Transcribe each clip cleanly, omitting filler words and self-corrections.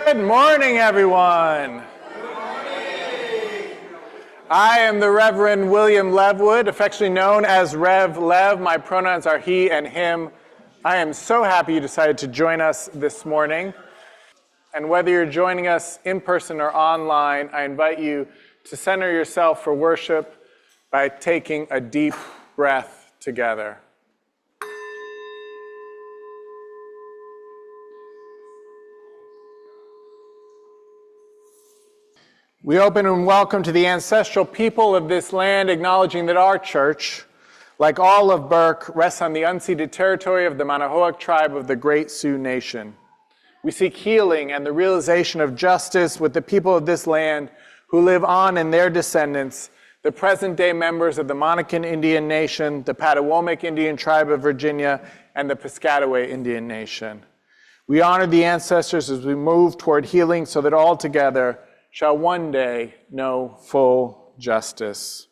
Good morning, everyone. Good morning. I am the Reverend William Levwood, affectionately known as Rev Lev. My pronouns are he and him. I am so happy you decided to join us this morning. And whether you're joining us in person or online, I invite you to center yourself for worship by taking a deep breath together. We open and welcome to the ancestral people of this land, acknowledging that our church, like all of Burke, rests on the unceded territory of the Manahoac tribe of the Great Sioux Nation. We seek healing and the realization of justice with the people of this land who live on in their descendants, the present-day members of the Monacan Indian Nation, the Patawomic Indian Tribe of Virginia, and the Piscataway Indian Nation. We honor the ancestors as we move toward healing so that all together shall one day know full justice.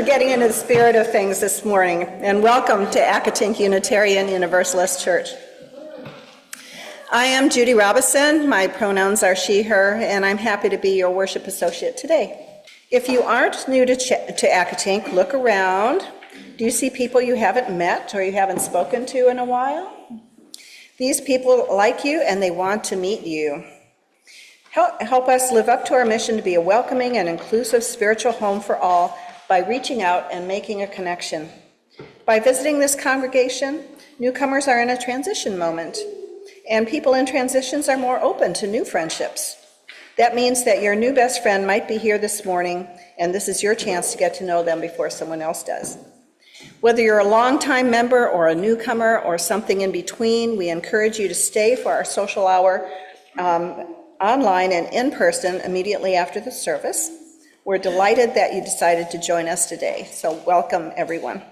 Getting into the spirit of things this morning, and welcome to Accotink Unitarian Universalist Church. I am Judy Robison. My pronouns are she, her, and I'm happy to be your worship associate today. If you aren't new to Accotink, look around. Do you see people you haven't met or you haven't spoken to in a while? These people like you and they want to meet you. Help us live up to our mission to be a welcoming and inclusive spiritual home for all by reaching out and making a connection. By visiting this congregation, newcomers are in a transition moment, and people in transitions are more open to new friendships. That means that your new best friend might be here this morning, and this is your chance to get to know them before someone else does. Whether you're a longtime member or a newcomer or something in between, we encourage you to stay for our social hour online and in person immediately after the service. We're delighted that you decided to join us today, so welcome everyone.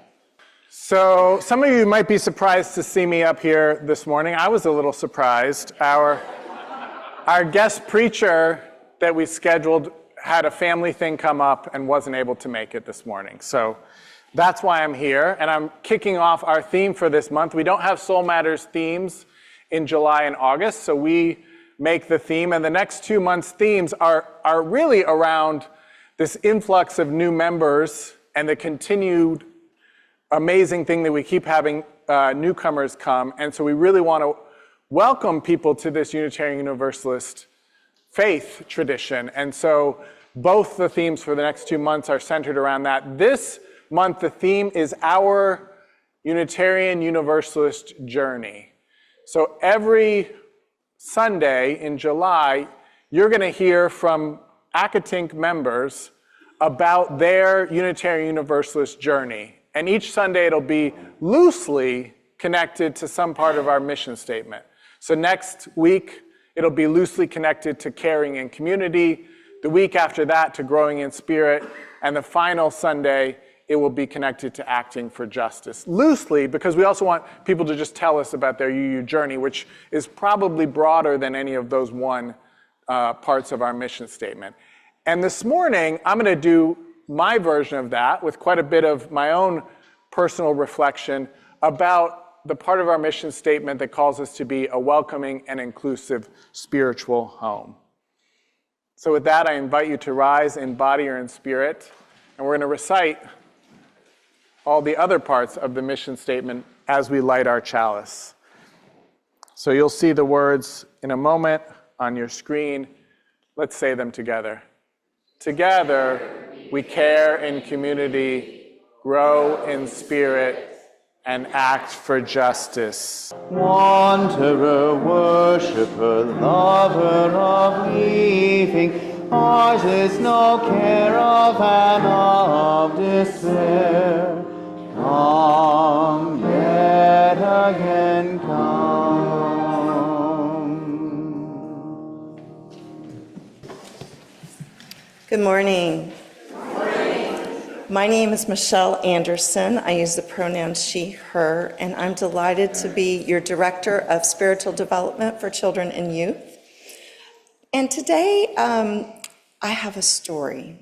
So some of you might be surprised to see me up here this morning. I was a little surprised. Our guest preacher that we scheduled had a family thing come up and wasn't able to make it this morning. So that's why I'm here, and I'm kicking off our theme for this month. We don't have Soul Matters themes in July and August, so we make the theme, and the next 2 months' themes are really around this influx of new members and the continued amazing thing that we keep having newcomers come. And so we really want to welcome people to this Unitarian Universalist faith tradition. And so both the themes for the next 2 months are centered around that. This month, the theme is our Unitarian Universalist journey. So every Sunday in July, you're going to hear from Accotink members about their Unitarian Universalist journey. And each Sunday it'll be loosely connected to some part of our mission statement. So next week, it'll be loosely connected to caring in community. The week after that to growing in spirit. And the final Sunday, it will be connected to acting for justice. Loosely, because we also want people to just tell us about their UU journey, which is probably broader than any of those parts of our mission statement. And this morning, I'm going to do my version of that with quite a bit of my own personal reflection about the part of our mission statement that calls us to be a welcoming and inclusive spiritual home. So with that, I invite you to rise in body or in spirit, and we're going to recite all the other parts of the mission statement as we light our chalice. So you'll see the words in a moment on your screen. Let's say them together. Together, we care in community, grow in spirit, and act for justice. Wanderer, worshipper, lover of living, ours is no care of and of despair. Come, yet again come. Good morning. My name is Michelle Anderson. I use the pronouns she, her, and I'm delighted to be your Director of Spiritual Development for Children and Youth. And today I have a story.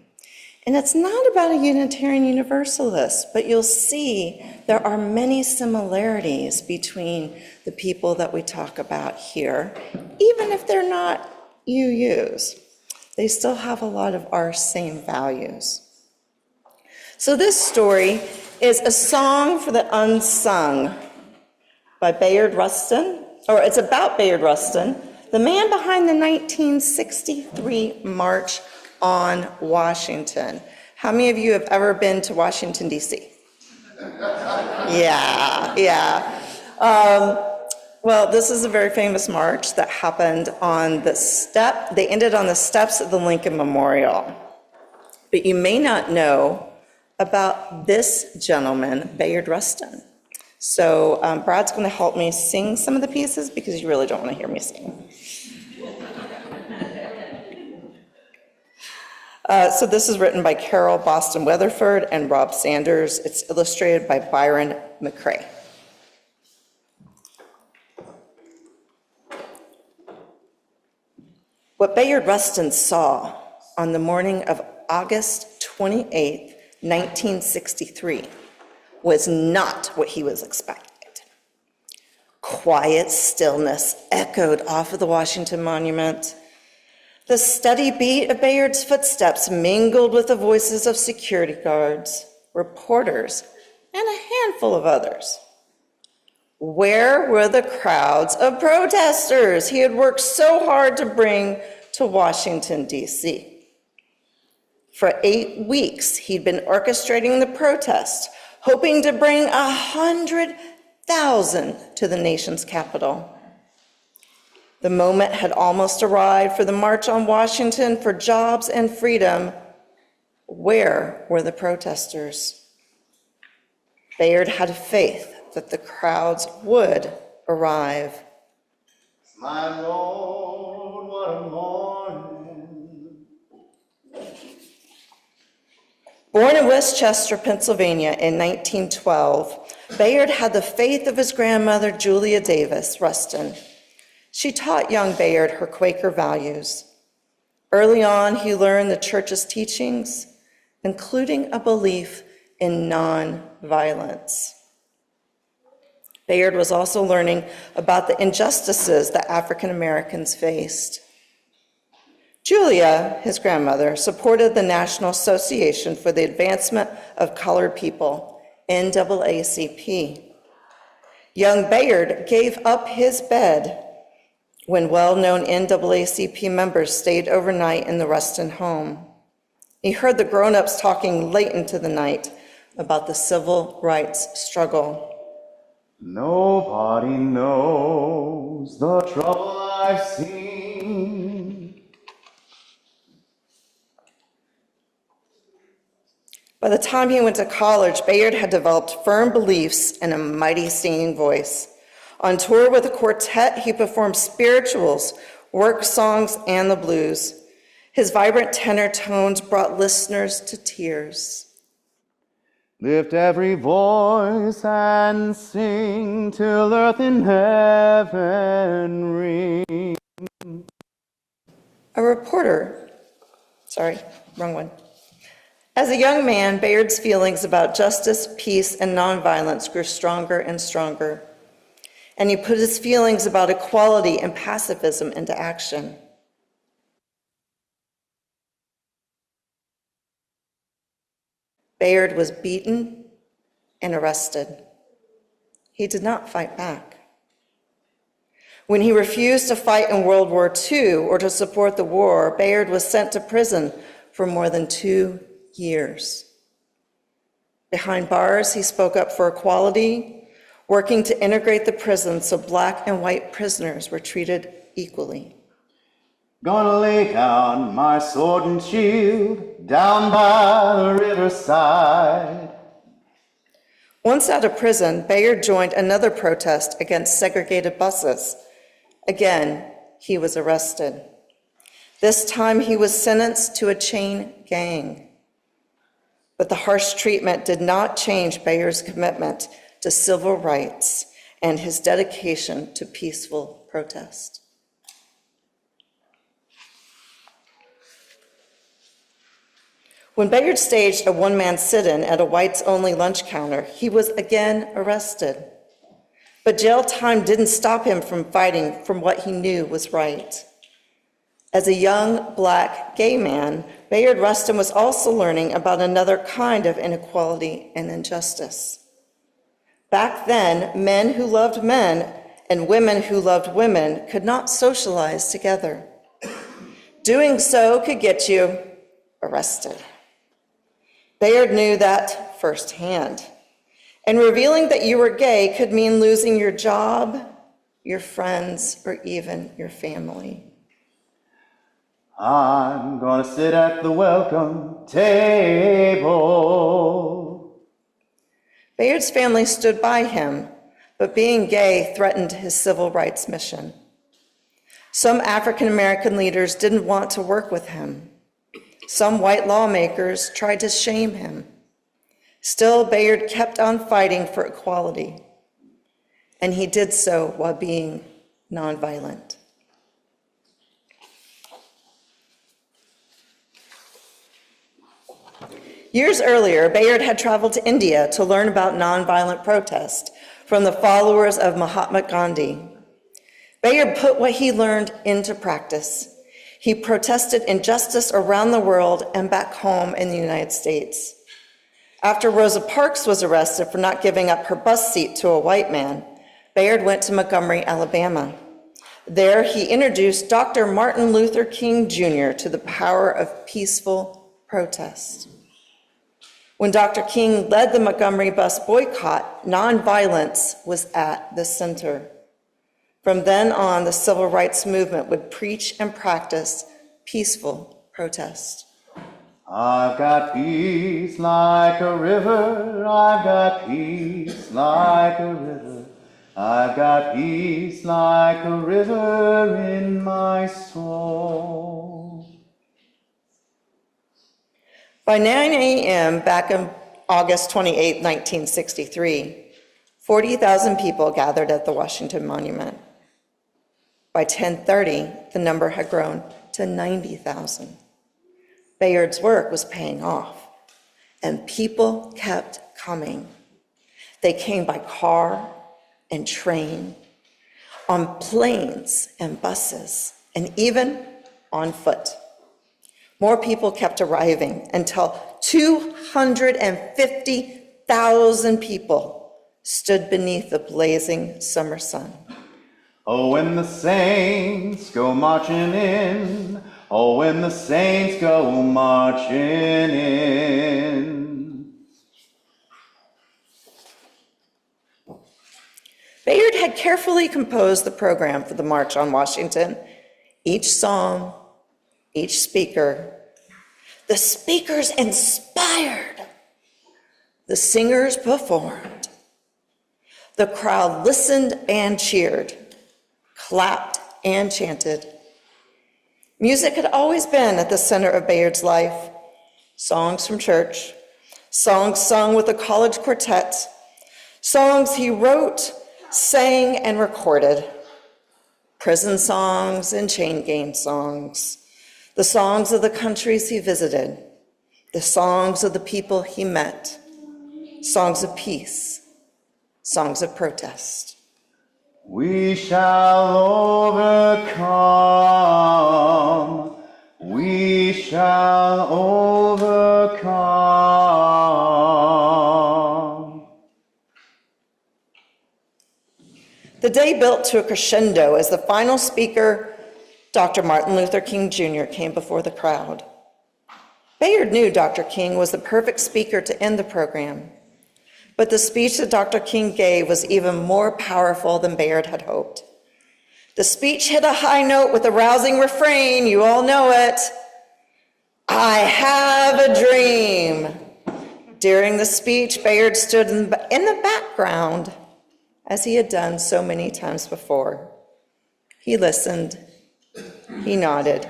And it's not about a Unitarian Universalist, but you'll see there are many similarities between the people that we talk about here, even if they're not UUs. They still have a lot of our same values. So this story is a song for the unsung by Bayard Rustin, or it's about Bayard Rustin, the man behind the 1963 March on Washington. How many of you have ever been to Washington, D.C.? Yeah. Well, this is a very famous march that happened on the step. They ended on the steps of the Lincoln Memorial. But you may not know about this gentleman, Bayard Rustin. So Brad's going to help me sing some of the pieces because you really don't want to hear me sing. So this is written by Carol Boston Weatherford and Rob Sanders. It's illustrated by Byron McCrae. What Bayard Rustin saw on the morning of August 28th, 1963, was not what he was expected. Quiet stillness echoed off of the Washington Monument. The steady beat of Bayard's footsteps mingled with the voices of security guards, reporters, and a handful of others. Where were the crowds of protesters he had worked so hard to bring to Washington, D.C.? For 8 weeks, he'd been orchestrating the protest, hoping to bring 100,000 to the nation's capital. The moment had almost arrived for the March on Washington for jobs and freedom. Where were the protesters? Bayard had faith that the crowds would arrive. My Lord, what a morning. Born in Westchester, Pennsylvania in 1912, Bayard had the faith of his grandmother, Julia Davis Rustin. She taught young Bayard her Quaker values. Early on, he learned the church's teachings, including a belief in nonviolence. Bayard was also learning about the injustices that African Americans faced. Julia, his grandmother, supported the National Association for the Advancement of Colored People, NAACP. Young Bayard gave up his bed when well-known NAACP members stayed overnight in the Rustin home. He heard the grown-ups talking late into the night about the civil rights struggle. Nobody knows the trouble I've seen. By the time he went to college, Bayard had developed firm beliefs and a mighty singing voice. On tour with a quartet, he performed spirituals, work songs, and the blues. His vibrant tenor tones brought listeners to tears. Lift every voice and sing till earth and heaven ring. A reporter, sorry, wrong one. As a young man, Bayard's feelings about justice, peace, and nonviolence grew stronger and stronger. and he put his feelings about equality and pacifism into action. Bayard was beaten and arrested. He did not fight back. When he refused to fight in World War II or to support the war, Bayard was sent to prison for more than 2 years. Behind bars, he spoke up for equality, working to integrate the prison so Black and white prisoners were treated equally. Gonna lay down my sword and shield down by the riverside. Once out of prison, Bayard joined another protest against segregated buses. Again, he was arrested. This time he was sentenced to a chain gang. But the harsh treatment did not change Bayard's commitment to civil rights and his dedication to peaceful protest. When Bayard staged a one-man sit-in at a whites-only lunch counter, he was again arrested. But jail time didn't stop him from fighting for what he knew was right. As a young Black gay man, Bayard Rustin was also learning about another kind of inequality and injustice. Back then, men who loved men and women who loved women could not socialize together. Doing so could get you arrested. Bayard knew that firsthand. And revealing that you were gay could mean losing your job, your friends, or even your family. I'm gonna sit at the welcome table. Bayard's family stood by him, but being gay threatened his civil rights mission. Some African American leaders didn't want to work with him. Some white lawmakers tried to shame him. Still, Bayard kept on fighting for equality, and he did so while being nonviolent. Years earlier, Bayard had traveled to India to learn about nonviolent protest from the followers of Mahatma Gandhi. Bayard put what he learned into practice. He protested injustice around the world and back home in the United States. After Rosa Parks was arrested for not giving up her bus seat to a white man, Bayard went to Montgomery, Alabama. There, he introduced Dr. Martin Luther King Jr. to the power of peaceful protest. When Dr. King led the Montgomery bus boycott, nonviolence was at the center. From then on, the civil rights movement would preach and practice peaceful protest. I've got peace like a river, I've got peace like a river, I've got peace like a river in my soul. By 9 a.m. back on August 28, 1963, 40,000 people gathered at the Washington Monument. By 10:30, the number had grown to 90,000. Bayard's work was paying off, and people kept coming. They came by car and train, on planes and buses, and even on foot. More people kept arriving until 250,000 people stood beneath the blazing summer sun. Oh, when the saints go marching in, oh, when the saints go marching in. Bayard had carefully composed the program for the March on Washington. Each song, each speaker. The speakers inspired. The singers performed. The crowd listened and cheered, clapped and chanted. Music had always been at the center of Bayard's life. Songs from church, songs sung with a college quartet, songs he wrote, sang, and recorded. Prison songs and chain gang songs, the songs of the countries he visited, the songs of the people he met, songs of peace, songs of protest. We shall overcome. We shall overcome. The day built to a crescendo as the final speaker, Dr. Martin Luther King Jr., came before the crowd. Bayard knew Dr. King was the perfect speaker to end the program, but the speech that Dr. King gave was even more powerful than Bayard had hoped. The speech hit a high note with a rousing refrain, you all know it. I have a dream. During the speech, Bayard stood in the background, as he had done so many times before. He listened, he nodded.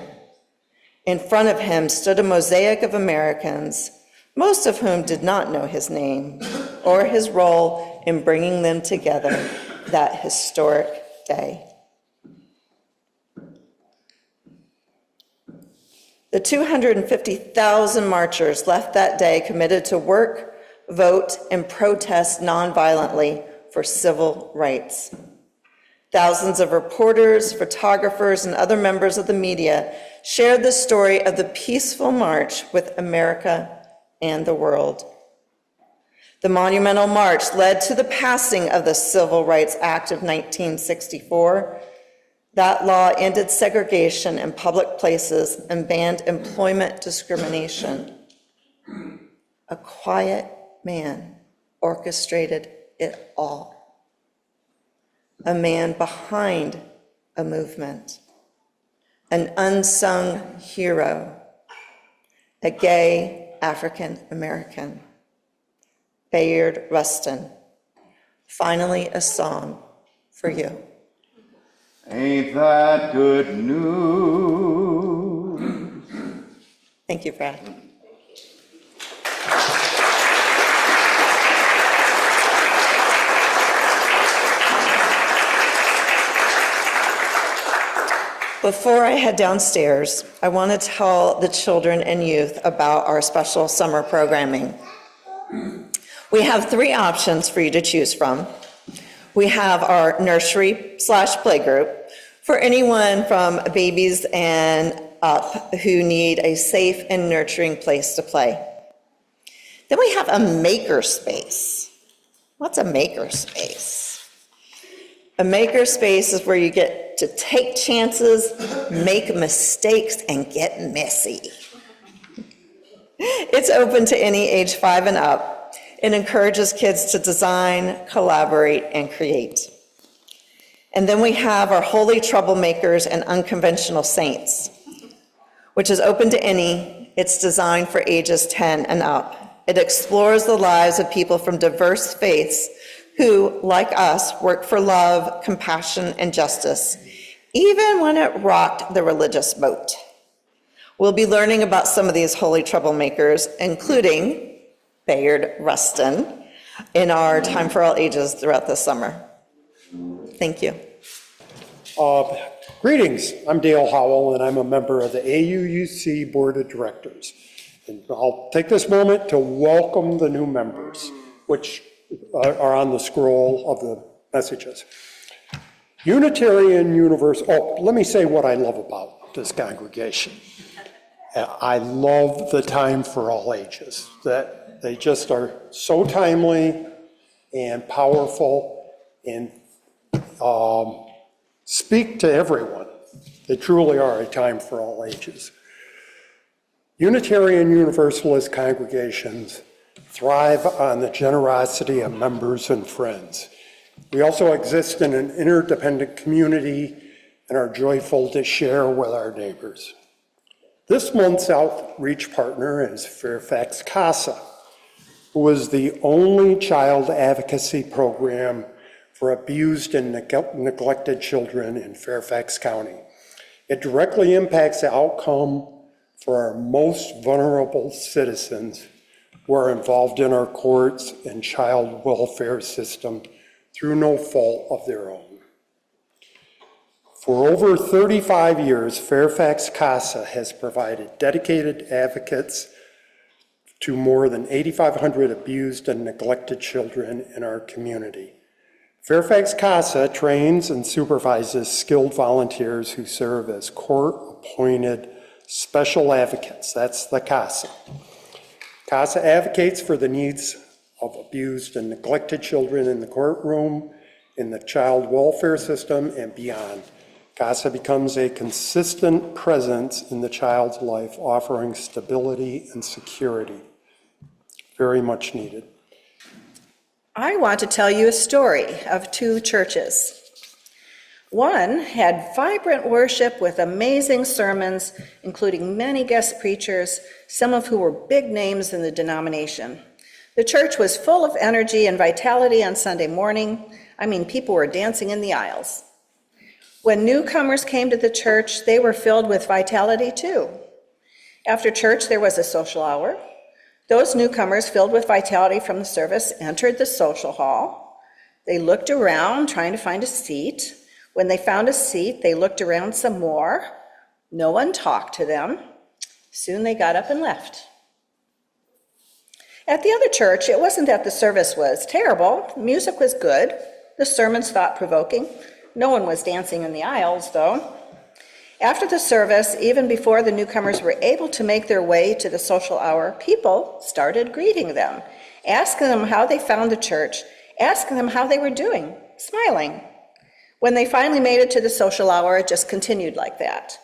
In front of him stood a mosaic of Americans, most of whom did not know his name or his role in bringing them together that historic day. The 250,000 marchers left that day committed to work, vote, and protest nonviolently for civil rights. Thousands of reporters, photographers, and other members of the media shared the story of the peaceful march with America and the world. The monumental march led to the passing of the Civil Rights Act of 1964. That law ended segregation in public places and banned employment discrimination. A quiet man orchestrated it all. A man behind a movement, an unsung hero, a gay African American, Bayard Rustin. Finally, a song for you. Ain't that good news? Thank you, Brad. Before I head downstairs, I want to tell the children and youth about our special summer programming. We have 3 options for you to choose from. We have our nursery/play group for anyone from babies and up who need a safe and nurturing place to play. Then we have a maker space. What's a maker space? A maker space is where you get to take chances, make mistakes, and get messy. It's open to any age 5 and up. It encourages kids to design, collaborate, and create. And then we have our Holy Troublemakers and Unconventional Saints, which is open to any. It's designed for ages 10 and up. It explores the lives of people from diverse faiths who, like us, work for love, compassion, and justice, even when it rocked the religious boat. We'll be learning about some of these holy troublemakers, including Bayard Rustin, in our Time for All Ages throughout the summer. Thank you. Greetings, I'm Dale Howell, and I'm a member of the AUUC Board of Directors. And I'll take this moment to welcome the new members, which are on the scroll of the messages. Unitarian Universalist, let me say what I love about this congregation. I love the Time for All Ages, that they just are so timely and powerful and speak to everyone. They truly are a time for all ages. Unitarian Universalist congregations thrive on the generosity of members and friends. We also exist in an interdependent community and are joyful to share with our neighbors. This month's outreach partner is Fairfax CASA, who is the only child advocacy program for abused and neglected children in Fairfax County. It directly impacts the outcome for our most vulnerable citizens who are involved in our courts and child welfare system through no fault of their own. For over 35 years, Fairfax CASA has provided dedicated advocates to more than 8,500 abused and neglected children in our community. Fairfax CASA trains and supervises skilled volunteers who serve as court-appointed special advocates. That's the CASA. CASA advocates for the needs of abused and neglected children in the courtroom, in the child welfare system, and beyond. CASA becomes a consistent presence in the child's life, offering stability and security. Very much needed. I want to tell you a story of two churches. One had vibrant worship with amazing sermons, including many guest preachers, some of who were big names in the denomination. The church was full of energy and vitality on Sunday morning. I mean, people were dancing in the aisles. When newcomers came to the church, they were filled with vitality too. After church, there was a social hour. Those newcomers, filled with vitality from the service, entered the social hall. They looked around, trying to find a seat. When they found a seat, they looked around some more. No one talked to them. Soon they got up and left. At the other church, it wasn't that the service was terrible. The music was good. The sermons thought-provoking. No one was dancing in the aisles, though. After the service, even before the newcomers were able to make their way to the social hour, people started greeting them, asking them how they found the church, asking them how they were doing, smiling. When they finally made it to the social hour, it just continued like that.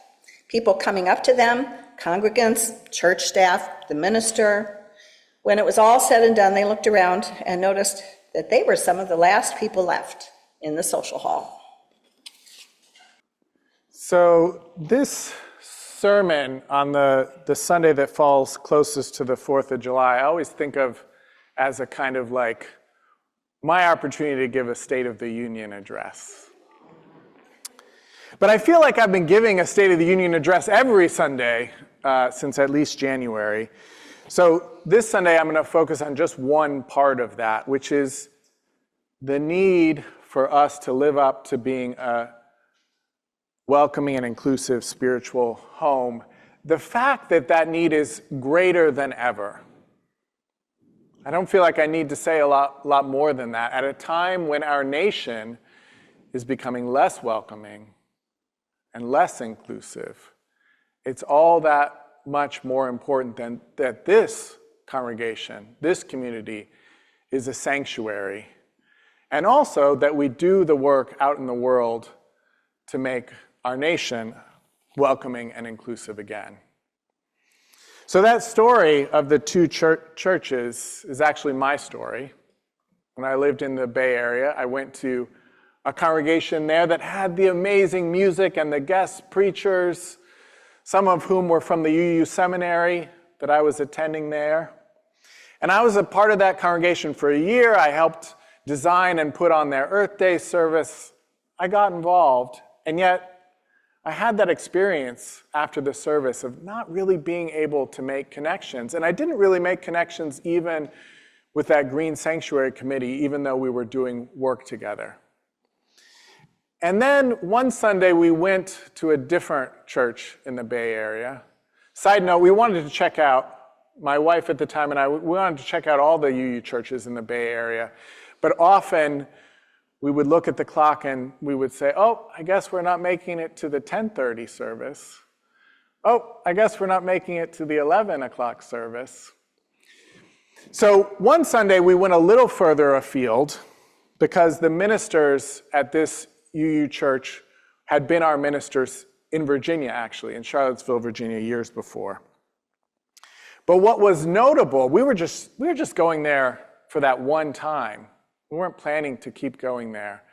People coming up to them, congregants, church staff, the minister. When it was all said and done, they looked around and noticed that they were some of the last people left in the social hall. So this sermon on the Sunday that falls closest to the 4th of July, I always think of as a kind of like my opportunity to give a State of the Union address. But I feel like I've been giving a State of the Union address every Sunday since at least January. So this Sunday I'm going to focus on just one part of that, which is the need for us to live up to being a welcoming and inclusive spiritual home. The fact that that need is greater than ever. I don't feel like I need to say a lot more than that. At a time when our nation is becoming less welcoming and less inclusive, it's all that much more important than that this congregation, this community, is a sanctuary. And also that we do the work out in the world to make our nation welcoming and inclusive again. So that story of the two churches is actually my story. When I lived in the Bay Area, I went to a congregation there that had the amazing music and the guest preachers, some of whom were from the UU seminary that I was attending there. And I was a part of that congregation for a year. I helped design and put on their Earth Day service. I got involved, and yet I had that experience after the service of not really being able to make connections. And I didn't really make connections even with that Green Sanctuary Committee, even though we were doing work together. And then one Sunday we went to a different church in the Bay Area. Side note, we wanted to check out, my wife at the time and I, we wanted to check out all the UU churches in the Bay Area. But often we would look at the clock and we would say, oh, I guess we're not making it to the 10:30 service. Oh, I guess we're not making it to the 11 o'clock service. So one Sunday we went a little further afield because the ministers at this UU church had been our ministers in Virginia, actually, in Charlottesville, Virginia, years before. But what was notable, we were just going there for that one time. We weren't planning to keep going there.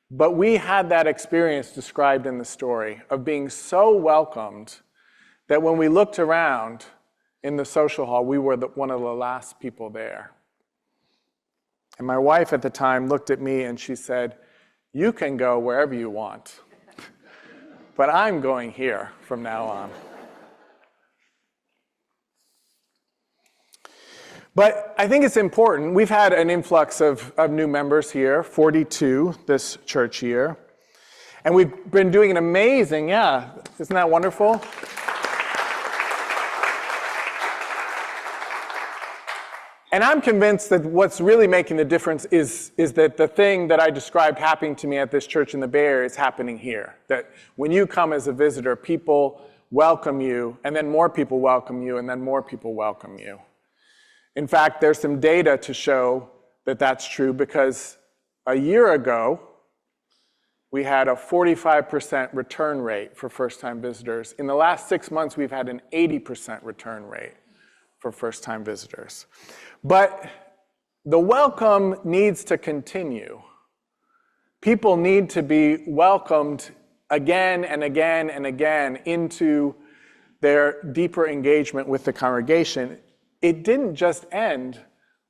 But we had that experience described in the story of being so welcomed that when we looked around in the social hall, we were one of the last people there. And my wife at the time looked at me and she said, you can go wherever you want, but I'm going here from now on. But I think it's important. We've had an influx of new members here, 42 this church year. And we've been doing an amazing, isn't that wonderful? And I'm convinced that what's really making the difference is that the thing that I described happening to me at this church in the Bay Area is happening here. That when you come as a visitor, people welcome you, and then more people welcome you, and then more people welcome you. In fact, there's some data to show that that's true, because a year ago, we had a 45% return rate for first-time visitors. In the last 6 months, we've had an 80% return rate for first-time visitors. But the welcome needs to continue. People need to be welcomed again and again and again into their deeper engagement with the congregation. It didn't just end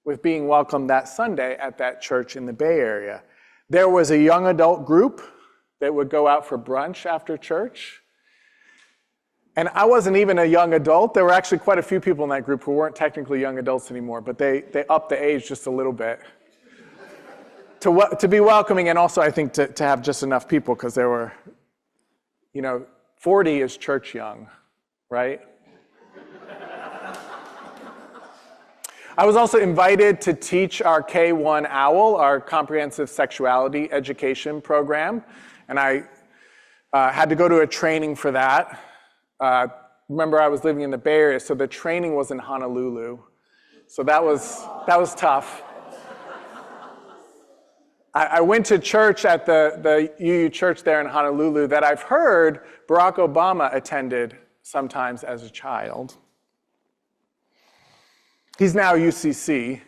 with being welcomed that Sunday at that church in the Bay Area. There was a young adult group that would go out for brunch after church. And I wasn't even a young adult. There were actually quite a few people in that group who weren't technically young adults anymore, but they upped the age just a little bit to be welcoming, and also I think to have just enough people, because there were, 40 is church young, right? I was also invited to teach our K-1 OWL, our comprehensive sexuality education program, and I had to go to a training for that. Remember, I was living in the Bay Area, so the training was in Honolulu. So that was tough. I went to church at the UU church there in Honolulu that I've heard Barack Obama attended sometimes as a child. He's now UCC,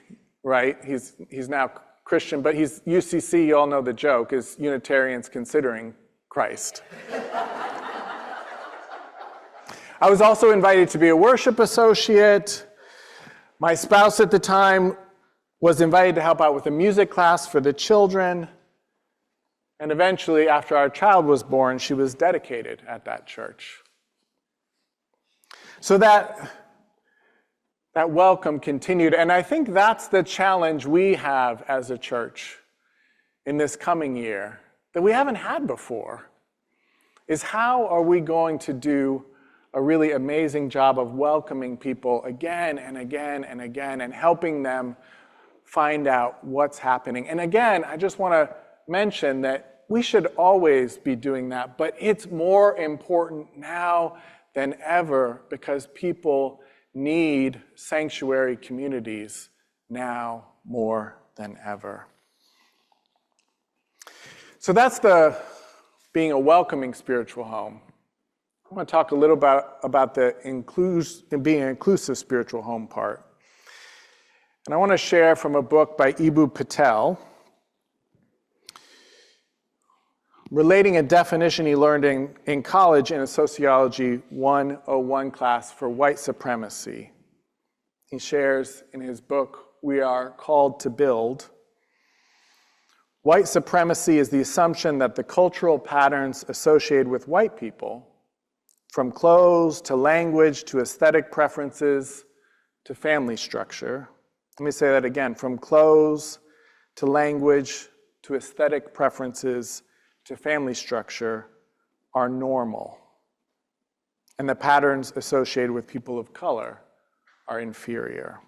right? He's now Christian, but he's UCC, you all know the joke, is Unitarians considering Christ. I was also invited to be a worship associate. My spouse at the time was invited to help out with a music class for the children. And eventually, after our child was born, she was dedicated at that church. So that welcome continued. And I think that's the challenge we have as a church in this coming year that we haven't had before, is how are we going to do a really amazing job of welcoming people again and again and again and helping them find out what's happening. And again, I just want to mention that we should always be doing that, but it's more important now than ever because people need sanctuary communities now more than ever. So that's being a welcoming spiritual home. I want to talk a little about the being an inclusive spiritual home part. And I want to share from a book by Eboo Patel, relating a definition he learned in college in a Sociology 101 class for white supremacy. He shares in his book, "We Are Called to Build." White supremacy is the assumption that the cultural patterns associated with white people, from clothes to language to aesthetic preferences to family structure. Let me say that again. From clothes to language to aesthetic preferences to family structure are normal. And the patterns associated with people of color are inferior.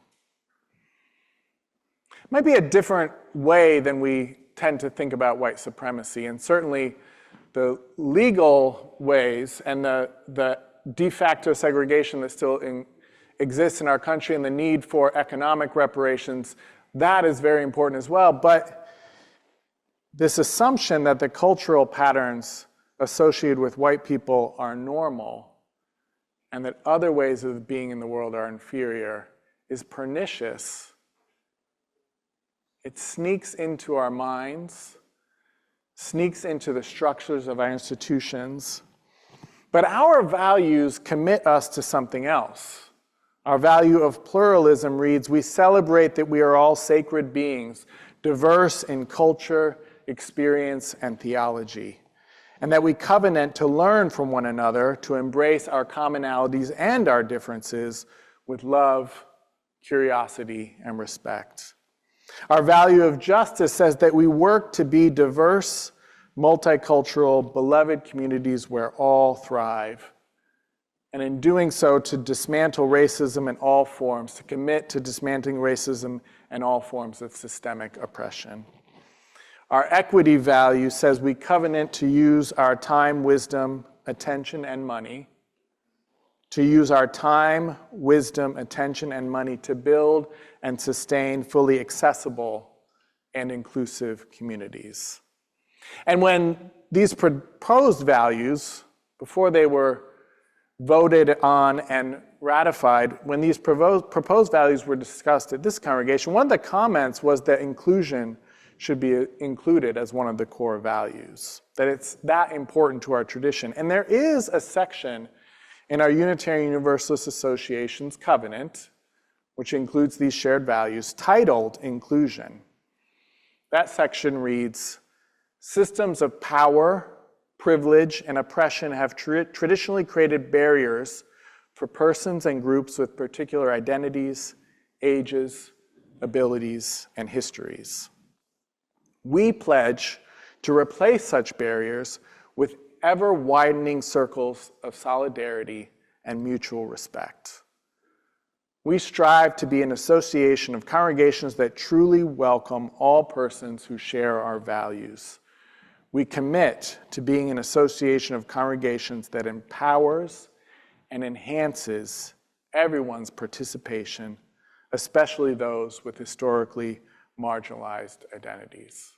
It might be a different way than we tend to think about white supremacy, and certainly the legal ways and the de facto segregation that still exists in our country and the need for economic reparations, that is very important as well. But this assumption that the cultural patterns associated with white people are normal and that other ways of being in the world are inferior is pernicious. It sneaks into our minds, sneaks into the structures of our institutions. But our values commit us to something else. Our value of pluralism reads, "We celebrate that we are all sacred beings, diverse in culture, experience, and theology, and that we covenant to learn from one another, to embrace our commonalities and our differences with love, curiosity, and respect." Our value of justice says that we work to be diverse, multicultural, beloved communities where all thrive and in doing so, to dismantle racism in all forms, to commit to dismantling racism and all forms of systemic oppression. Our equity value says we covenant to use our time, wisdom, attention, and money, to use our time, wisdom, attention, and money to build and sustain fully accessible and inclusive communities. And when these proposed values, before they were voted on and ratified, when these proposed values were discussed at this congregation, one of the comments was that inclusion should be included as one of the core values, that it's that important to our tradition. And there is a section in our Unitarian Universalist Association's covenant, which includes these shared values, titled Inclusion. That section reads, "Systems of power, privilege, and oppression have traditionally created barriers for persons and groups with particular identities, ages, abilities, and histories. We pledge to replace such barriers with ever-widening circles of solidarity and mutual respect. We strive to be an association of congregations that truly welcome all persons who share our values. We commit to being an association of congregations that empowers and enhances everyone's participation, especially those with historically marginalized identities."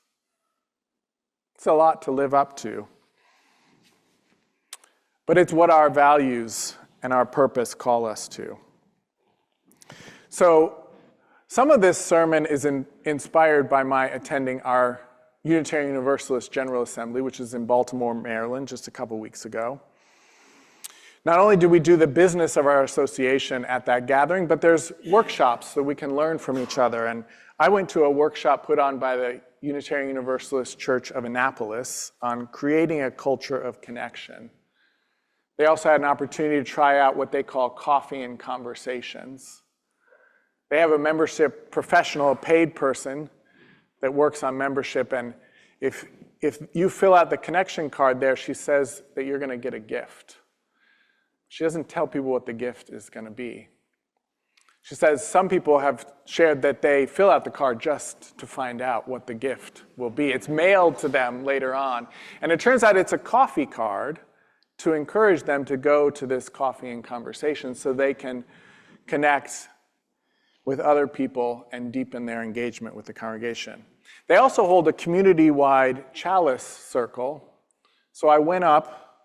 It's a lot to live up to, but it's what our values and our purpose call us to. So some of this sermon is inspired by my attending our Unitarian Universalist General Assembly, which is in Baltimore, Maryland, just a couple weeks ago. Not only do we do the business of our association at that gathering, but there's workshops so we can learn from each other. And I went to a workshop put on by the Unitarian Universalist Church of Annapolis on creating a culture of connection. They also had an opportunity to try out what they call coffee and conversations. They have a membership professional, a paid person, that works on membership, and if you fill out the connection card there, she says that you're going to get a gift. She doesn't tell people what the gift is going to be. She says some people have shared that they fill out the card just to find out what the gift will be. It's mailed to them later on, and it turns out it's a coffee card to encourage them to go to this coffee and conversation so they can connect with other people and deepen their engagement with the congregation. They also hold a community-wide chalice circle. So I went up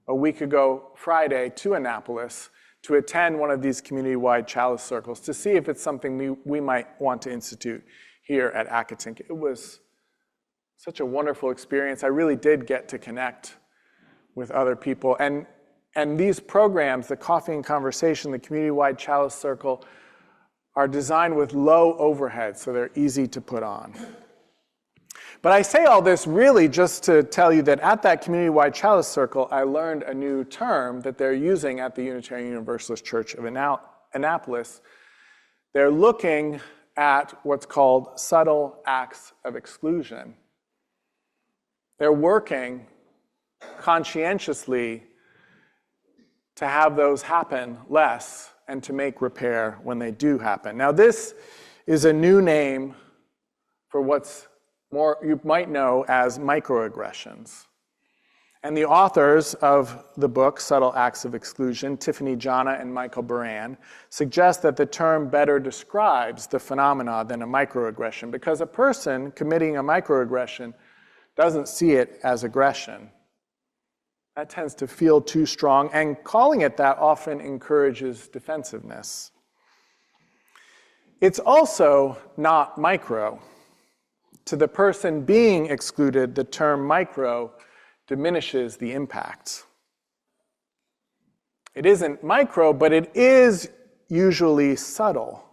a week ago Friday to Annapolis to attend one of these community-wide chalice circles to see if it's something we might want to institute here at Accotink. It was such a wonderful experience. I really did get to connect with other people. And these programs, the Coffee and Conversation, the community-wide chalice circle, are designed with low overhead, so they're easy to put on. But I say all this really just to tell you that at that community-wide chalice circle, I learned a new term that they're using at the Unitarian Universalist Church of Annapolis. They're looking at what's called subtle acts of exclusion. They're working conscientiously to have those happen less and to make repair when they do happen. Now, this is a new name for what's more you might know as microaggressions. And the authors of the book, Subtle Acts of Exclusion, Tiffany Jana and Michael Baran, suggest that the term better describes the phenomena than a microaggression, because a person committing a microaggression doesn't see it as aggression. That tends to feel too strong, and calling it that often encourages defensiveness. It's also not micro. To the person being excluded, the term micro diminishes the impact. It isn't micro, but it is usually subtle.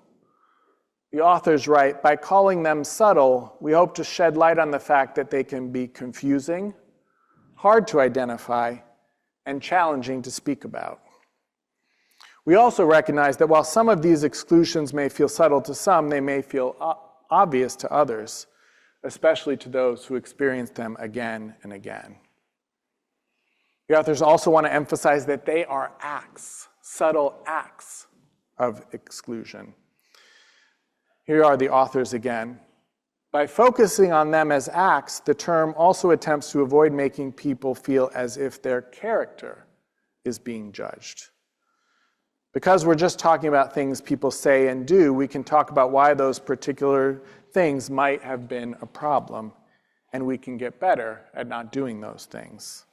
The authors write, by calling them subtle, we hope to shed light on the fact that they can be confusing, hard to identify, and challenging to speak about. We also recognize that while some of these exclusions may feel subtle to some, they may feel obvious to others, especially to those who experience them again and again. The authors also want to emphasize that they are acts, subtle acts of exclusion. Here are the authors again. By focusing on them as acts, the term also attempts to avoid making people feel as if their character is being judged. Because we're just talking about things people say and do, we can talk about why those particular things might have been a problem, and we can get better at not doing those things.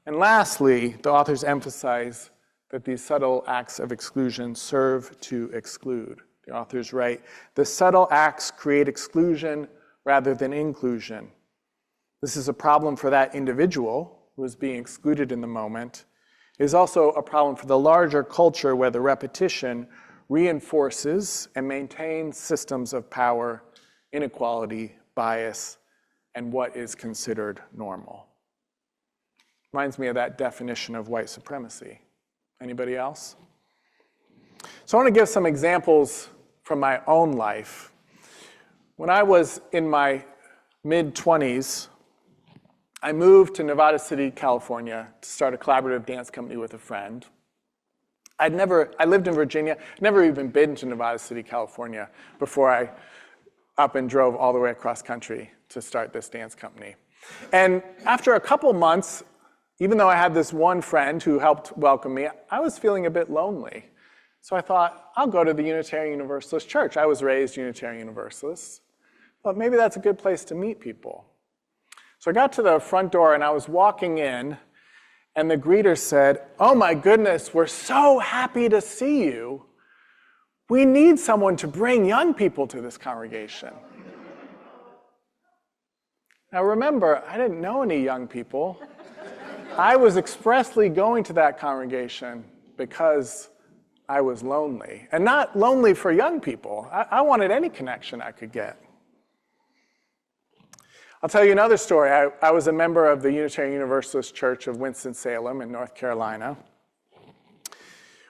And lastly, the authors emphasize that these subtle acts of exclusion serve to exclude. The authors write, the subtle acts create exclusion rather than inclusion. This is a problem for that individual who is being excluded in the moment. It is also a problem for the larger culture where the repetition reinforces and maintains systems of power, inequality, bias, and what is considered normal. Reminds me of that definition of white supremacy. Anybody else? So I want to give some examples from my own life. When I was in my mid-20s, I moved to Nevada City, California to start a collaborative dance company with a friend. I lived in Virginia, never even been to Nevada City, California before I up and drove all the way across country to start this dance company. And after a couple months, even though I had this one friend who helped welcome me, I was feeling a bit lonely. So I thought, I'll go to the Unitarian Universalist church. I was raised Unitarian Universalist. But maybe that's a good place to meet people. So I got to the front door and I was walking in, and the greeter said, "Oh my goodness, we're so happy to see you. We need someone to bring young people to this congregation." Now remember, I didn't know any young people. I was expressly going to that congregation because I was lonely. And not lonely for young people. I wanted any connection I could get. I'll tell you another story. I was a member of the Unitarian Universalist Church of Winston-Salem in North Carolina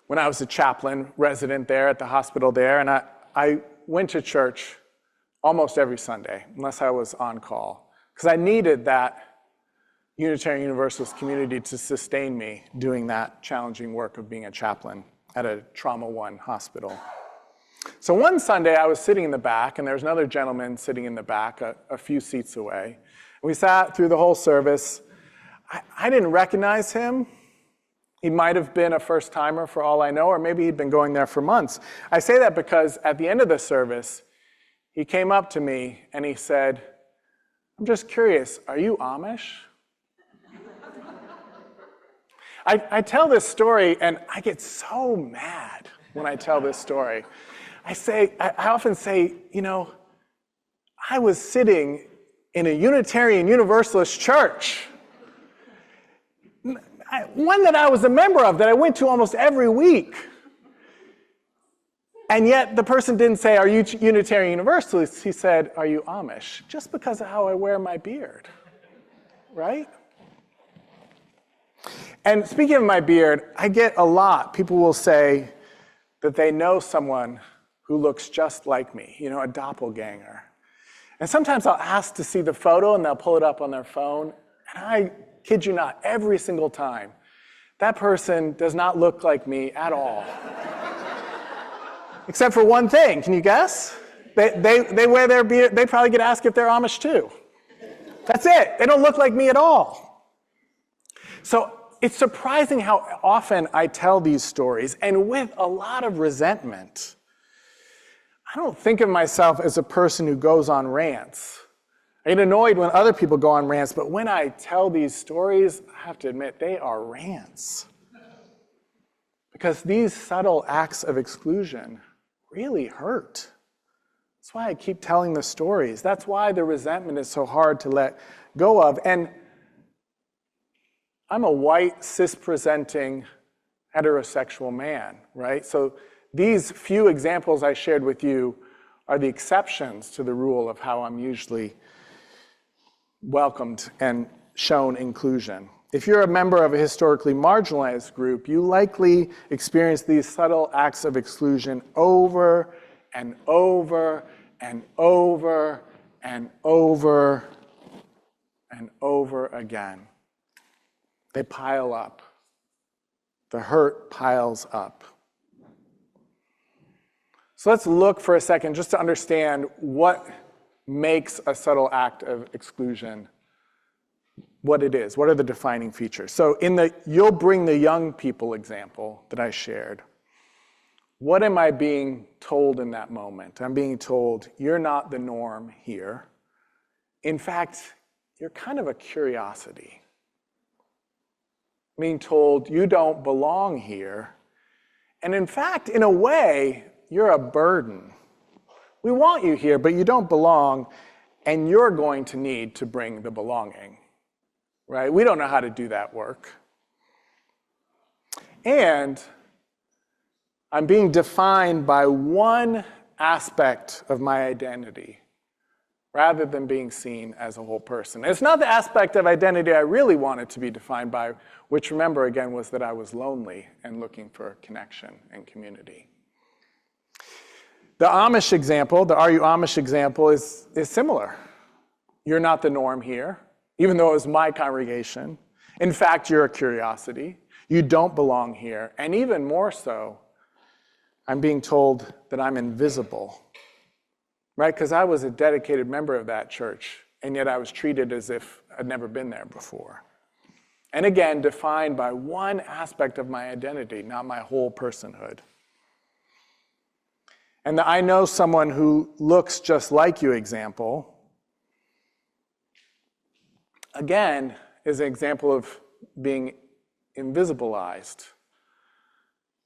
when I was a chaplain resident there at the hospital there. And I went to church almost every Sunday, unless I was on call, because I needed that Unitarian Universalist community to sustain me doing that challenging work of being a chaplain at a Trauma 1 hospital. So one Sunday I was sitting in the back, and there was another gentleman sitting in the back a few seats away. We sat through the whole service. I didn't recognize him. He might have been a first-timer for all I know, or maybe he'd been going there for months. I say that because at the end of the service, he came up to me and he said, "I'm just curious, are you Amish?" I tell this story, and I get so mad when I tell this story. I often say, I was sitting in a Unitarian Universalist church, one that I was a member of, that I went to almost every week. And yet the person didn't say, "Are you Unitarian Universalist?" He said, "Are you Amish?" Just because of how I wear my beard, right? And speaking of my beard, I get a lot. People will say that they know someone who looks just like me, a doppelganger. And sometimes I'll ask to see the photo, and they'll pull it up on their phone. And I kid you not, every single time, that person does not look like me at all. Except for one thing. Can you guess? They wear their beard. They probably get asked if they're Amish too. That's it. They don't look like me at all. So it's surprising how often I tell these stories, and with a lot of resentment. I don't think of myself as a person who goes on rants. I get annoyed when other people go on rants, but when I tell these stories, I have to admit, they are rants. Because these subtle acts of exclusion really hurt. That's why I keep telling the stories. That's why the resentment is so hard to let go of. And I'm a white, cis-presenting, heterosexual man, right? So these few examples I shared with you are the exceptions to the rule of how I'm usually welcomed and shown inclusion. If you're a member of a historically marginalized group, you likely experience these subtle acts of exclusion over and over and over and over and over again. They pile up. The hurt piles up. So let's look for a second just to understand what makes a subtle act of exclusion, what it is, what are the defining features. So in the "you'll bring the young people" example that I shared, what am I being told in that moment? I'm being told, you're not the norm here. In fact, you're kind of a curiosity. Being told you don't belong here. And in fact, in a way, you're a burden. We want you here, but you don't belong, and you're going to need to bring the belonging, right? We don't know how to do that work. And I'm being defined by one aspect of my identity rather than being seen as a whole person. It's not the aspect of identity I really wanted to be defined by, which, remember again, was that I was lonely and looking for connection and community. The Amish example, the "Are you Amish" example, is similar. You're not the norm here, even though it was my congregation. In fact, you're a curiosity. You don't belong here. And even more so, I'm being told that I'm invisible. Right? Because I was a dedicated member of that church, and yet I was treated as if I'd never been there before. And again, defined by one aspect of my identity, not my whole personhood. And the "I know someone who looks just like you" example, again, is an example of being invisibilized.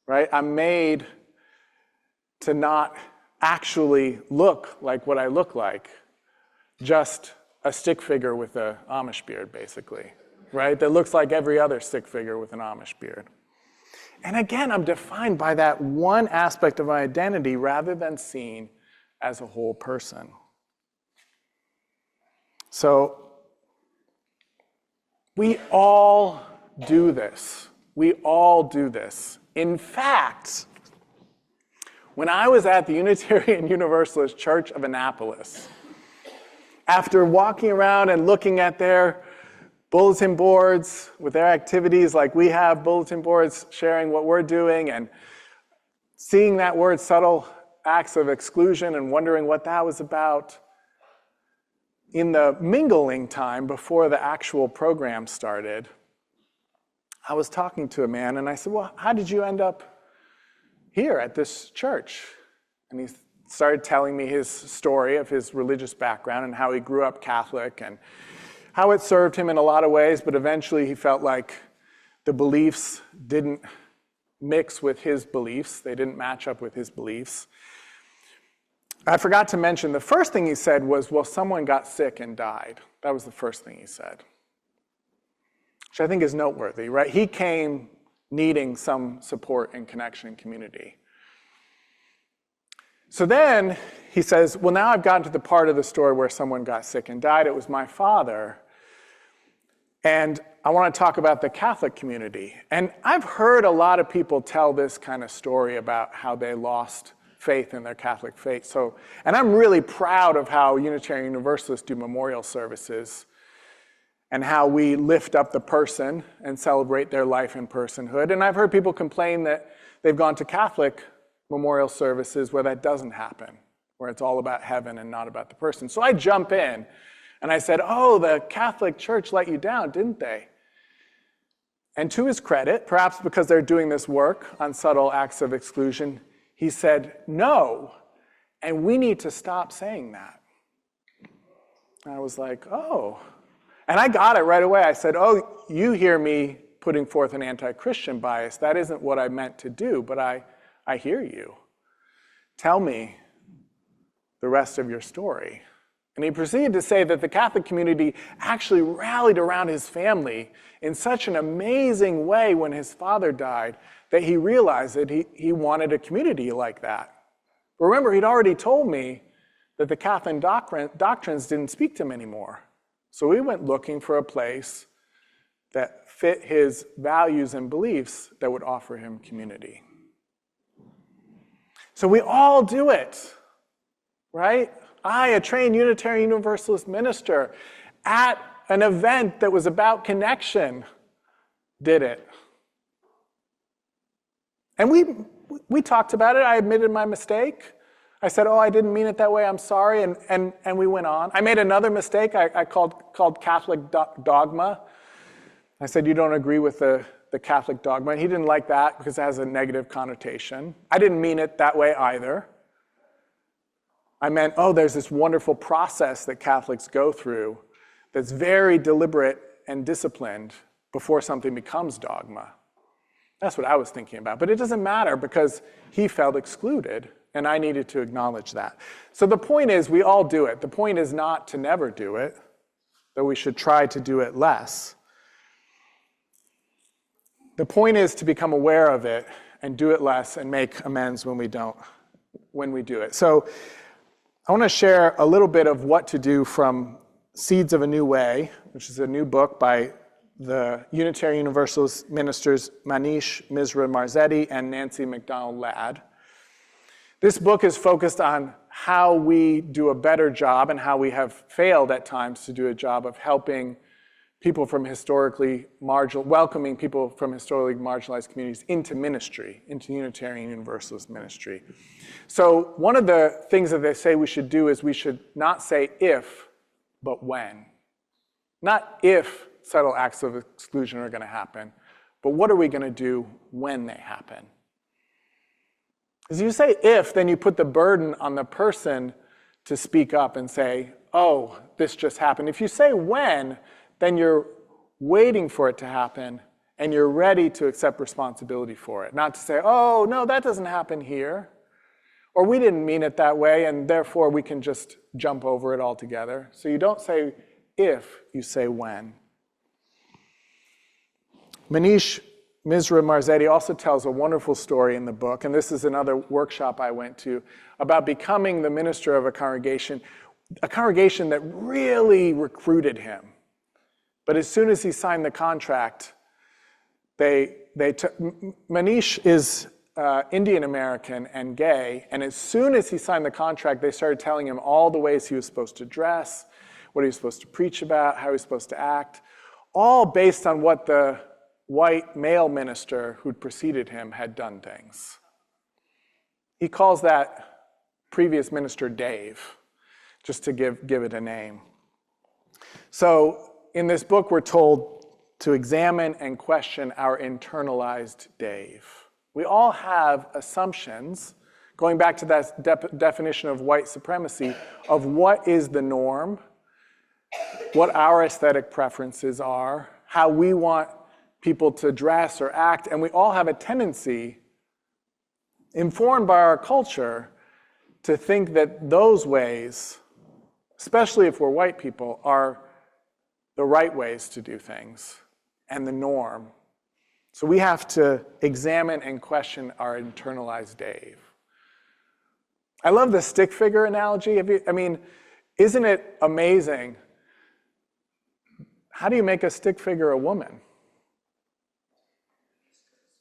Right? I'm made to not actually look like what I look like, just a stick figure with an Amish beard, basically, right? That looks like every other stick figure with an Amish beard. And again, I'm defined by that one aspect of my identity rather than seen as a whole person. So we all do this. We all do this. In fact, when I was at the Unitarian Universalist Church of Annapolis, after walking around and looking at their bulletin boards with their activities, like we have bulletin boards sharing what we're doing, and seeing that word "subtle acts of exclusion" and wondering what that was about, in the mingling time before the actual program started, I was talking to a man and I said, "Well, how did you end up here at this church?" And he started telling me his story of his religious background and how he grew up Catholic and how it served him in a lot of ways, but eventually he felt like the beliefs didn't mix with his beliefs. They didn't match up with his beliefs. I forgot to mention, the first thing he said was, well, someone got sick and died. That was the first thing he said, which I think is noteworthy, right? He came needing some support and connection and community. So then he says, well, now I've gotten to the part of the story where someone got sick and died. It was my father. And I want to talk about the Catholic community. And I've heard a lot of people tell this kind of story about how they lost faith in their Catholic faith. And I'm really proud of how Unitarian Universalists do memorial services and how we lift up the person and celebrate their life and personhood. And I've heard people complain that they've gone to Catholic memorial services where that doesn't happen, where it's all about heaven and not about the person. So I jump in and I said, oh, the Catholic Church let you down, didn't they? And to his credit, perhaps because they're doing this work on subtle acts of exclusion, he said, no, and we need to stop saying that. And I was like, oh. And I got it right away. I said, oh, you hear me putting forth an anti-Christian bias. That isn't what I meant to do, but I hear you. Tell me the rest of your story. And he proceeded to say that the Catholic community actually rallied around his family in such an amazing way when his father died that he realized that he wanted a community like that. But remember, he'd already told me that the Catholic doctrines didn't speak to him anymore. So we went looking for a place that fit his values and beliefs that would offer him community. So we all do it, right? I, a trained Unitarian Universalist minister, at an event that was about connection, did it. And we talked about it. I admitted my mistake. I said, oh, I didn't mean it that way. I'm sorry. And we went on. I made another mistake I called Catholic dogma. I said, you don't agree with the Catholic dogma. And he didn't like that because it has a negative connotation. I didn't mean it that way either. I meant, oh, there's this wonderful process that Catholics go through that's very deliberate and disciplined before something becomes dogma. That's what I was thinking about. But it doesn't matter because he felt excluded, and I needed to acknowledge that. So the point is, we all do it. The point is not to never do it, though we should try to do it less. The point is to become aware of it and do it less and make amends when we do it. So I want to share a little bit of what to do from Seeds of a New Way, which is a new book by the Unitarian Universalist ministers Manish Mizra Marzetti and Nancy McDonald Ladd. This book is focused on how we do a better job and how we have failed at times to do a job of helping people from welcoming people from historically marginalized communities into ministry, into Unitarian Universalist ministry. So one of the things that they say we should do is we should not say if, but when. Not if subtle acts of exclusion are going to happen, but what are we going to do when they happen? Because you say if, then you put the burden on the person to speak up and say, oh, this just happened. If you say when, then you're waiting for it to happen and you're ready to accept responsibility for it. Not to say, oh, no, that doesn't happen here. Or we didn't mean it that way and therefore we can just jump over it altogether. So you don't say if, you say when. Manish Mizra Marzetti also tells a wonderful story in the book, and this is another workshop I went to, about becoming the minister of a congregation that really recruited him. But as soon as he signed the contract, Manish is Indian American and gay, and as soon as he signed the contract, they started telling him all the ways he was supposed to dress, what he was supposed to preach about, how he was supposed to act, all based on what the white male minister who'd preceded him had done things. He calls that previous minister Dave, just to give it a name. So in this book, we're told to examine and question our internalized Dave. We all have assumptions, going back to that definition of white supremacy, of what is the norm, what our aesthetic preferences are, how we want people to dress or act, and we all have a tendency, informed by our culture, to think that those ways, especially if we're white people, are the right ways to do things and the norm. So we have to examine and question our internalized Dave. I love the stick figure analogy. Isn't it amazing? How do you make a stick figure a woman?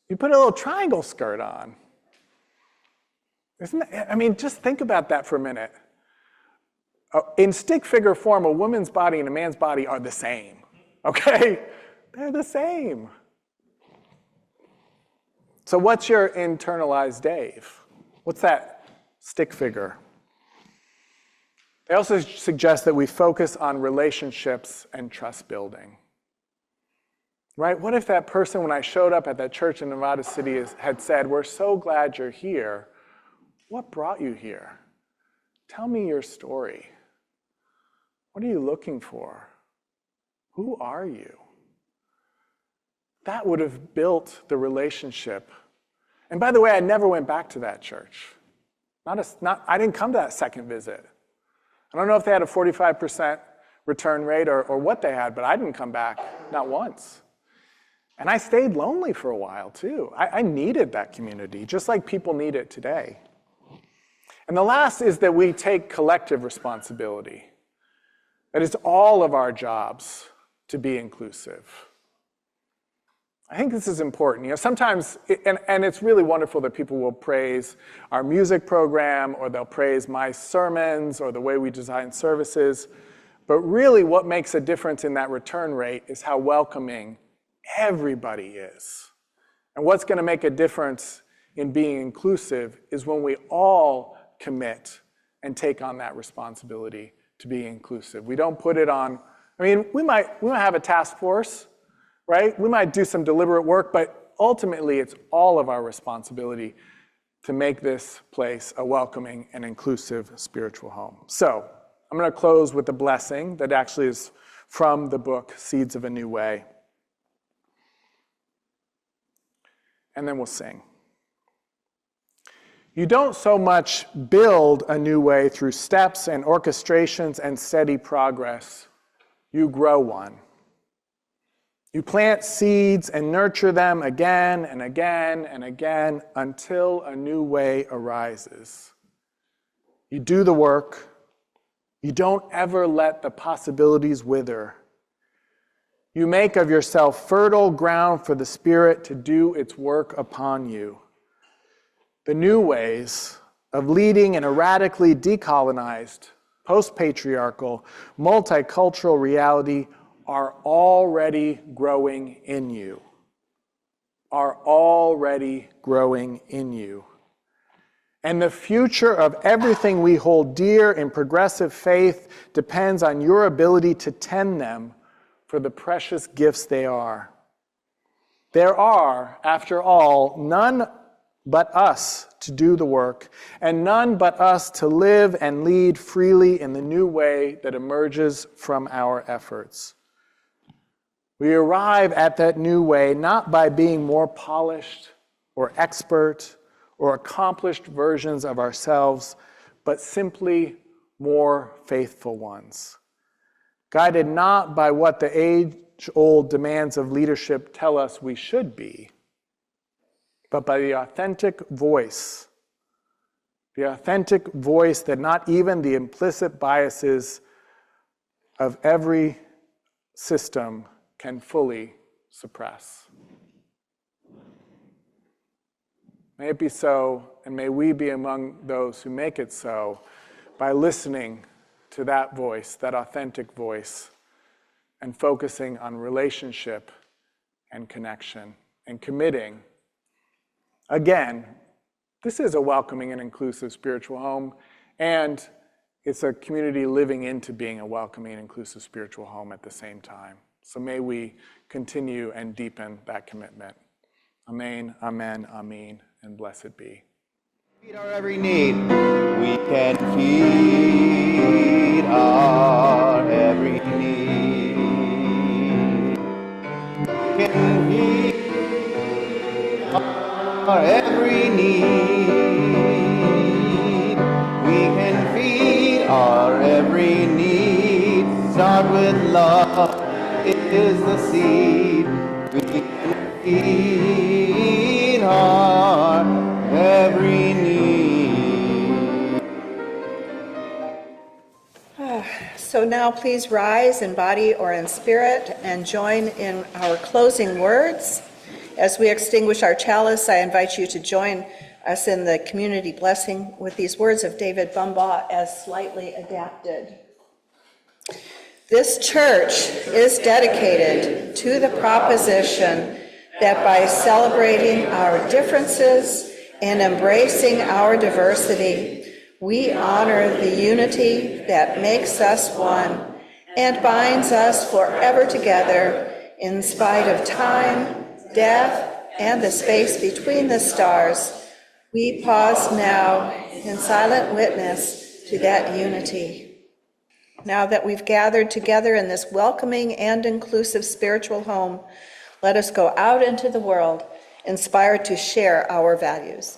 You put a little triangle skirt on. Just think about that for a minute. In stick figure form, a woman's body and a man's body are the same, okay? They're the same. So what's your internalized Dave? What's that stick figure? They also suggest that we focus on relationships and trust building. Right? What if that person, when I showed up at that church in Nevada City, had said, we're so glad you're here. What brought you here? Tell me your story. What are you looking for? Who are you? That would have built the relationship. And by the way, I never went back to that church. I didn't come to that second visit. I don't know if they had a 45% return rate or what they had, but I didn't come back, not once. And I stayed lonely for a while, too. I needed that community, just like people need it today. And the last is that we take collective responsibility. That it's all of our jobs to be inclusive. I think this is important. Sometimes, and it's really wonderful that people will praise our music program, or they'll praise my sermons, or the way we design services. But really what makes a difference in that return rate is how welcoming Everybody is. And what's going to make a difference in being inclusive is when we all commit and take on that responsibility to be inclusive. We don't put it on, I mean, we might have a task force, right? We might do some deliberate work, but ultimately it's all of our responsibility to make this place a welcoming and inclusive spiritual home. So I'm going to close with a blessing that actually is from the book Seeds of a New Way. And then we'll sing. You don't so much build a new way through steps and orchestrations and steady progress. You grow one. You plant seeds and nurture them again and again and again until a new way arises. You do the work. You don't ever let the possibilities wither. You make of yourself fertile ground for the Spirit to do its work upon you. The new ways of leading in a radically decolonized, post-patriarchal, multicultural reality are already growing in you. Are already growing in you. And the future of everything we hold dear in progressive faith depends on your ability to tend them for the precious gifts they are. There are, after all, none but us to do the work, and none but us to live and lead freely in the new way that emerges from our efforts. We arrive at that new way not by being more polished or expert or accomplished versions of ourselves, but simply more faithful ones. Guided not by what the age-old demands of leadership tell us we should be, but by the authentic voice that not even the implicit biases of every system can fully suppress. May it be so, and may we be among those who make it so by listening to that voice, that authentic voice, and focusing on relationship and connection and committing. Again, this is a welcoming and inclusive spiritual home, and it's a community living into being a welcoming and inclusive spiritual home at the same time. So may we continue and deepen that commitment. Amen, amen, amen, and blessed be. Feed our every need. We can feed our every need. We can feed our every need. We can feed our every need. Start with love. It is the seed. We can feed our every need. So now please rise in body or in spirit and join in our closing words. As we extinguish our chalice, I invite you to join us in the community blessing with these words of David Bumbaugh as slightly adapted. This church is dedicated to the proposition that by celebrating our differences and embracing our diversity, we honor the unity that makes us one and binds us forever together in spite of time, death, and the space between the stars. We pause now in silent witness to that unity. Now that we've gathered together in this welcoming and inclusive spiritual home, let us go out into the world, inspired to share our values.